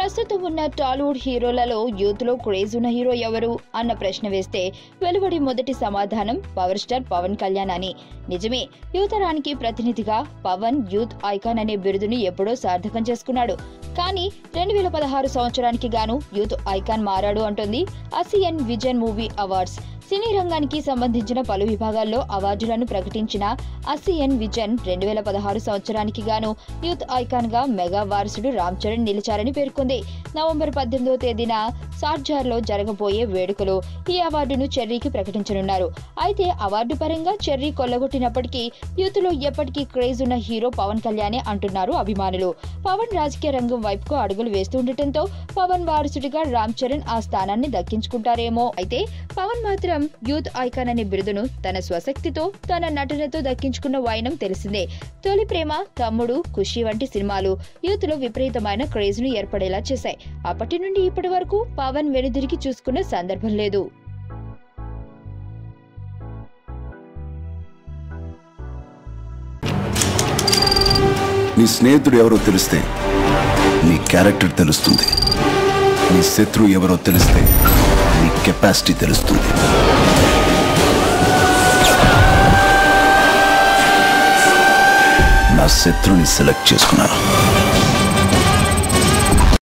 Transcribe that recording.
ప్రస్తుతం ఉన్న టాలీవుడ్ హీరోలలో యూత్ లో క్రేజ్ ఉన్న హీరో ఎవరు అన్న ప్రశ్న వేస్తే వెలువడి మొదటి సమాధానం పవర్ స్టార్ పవన్ కళ్యాణ్ అని. నిజమే, యువతరానికి ప్రతినిధిగా పవన్ యూత్ ఐకాన్ అనే బిరుదుని ఎప్పుడో సార్థకం చేసుకున్నాడు. కానీ 2016 సంవత్సరానికి గాను యూత్ ఐకాన్ మారాడు అంటోంది ASEAN విజన్ మూవీ అవార్డ్స్. సినీ రంగానికి సంబంధించిన పలు విభాగాల్లో అవార్డులను ప్రకటించిన ASEAN విజన్ 2016 సంవత్సరానికి గాను యూత్ ఐకాన్ గా మెగా వారసుడు రామ్ చరణ్ నిలిచారని పేర్కొంది. నవంబర్ 18వ తేదీన షార్జాలో జరగబోయే వేడుకలో ఈ అవార్డును చెర్రీకి ప్రకటించనున్నారు. అయితే అవార్డు పరంగా చెర్రీ కొల్లగొట్టినప్పటికీ యూత్ లో ఎప్పటికీ క్రేజ్ ఉన్న హీరో పవన్ కళ్యాణే అంటున్నారు అభిమానులు. పవన్ రాజకీయ రంగం వైపుకు అడుగులు వేస్తుండటంతో పవన్ వారసుడిగా రామ్ చరణ్ ఆ స్థానాన్ని దక్కించుకుంటారేమో. అయితే పవన్ మాత్రం యూత్ ఐకాన్ అనే బిరుదును తన స్వశక్తితో, తన నటనతో దక్కించుకున్న వైనం తెలిసిందే. తొలి ప్రేమ, తమ్ముడు, ఖుషి వంటి సినిమాలు యూత్ లో విపరీతమైన క్రేజ్ ను ఏర్పడేలా చేశాయి. అప్పటి నుండి ఇప్పటి వరకు పవన్ వెనుదిరిగి చూసుకున్న సందర్భం లేదు. నీ స్నేహితుడు ఎవరో తెలిస్తే నీ క్యారెక్టర్ తెలుస్తుంది. నీ శత్రువు ఎవరో తెలిస్తే నీ కెపాసిటీ తెలుస్తుంది. నా శత్రుని సెలెక్ట్ చేసుకున్నాను.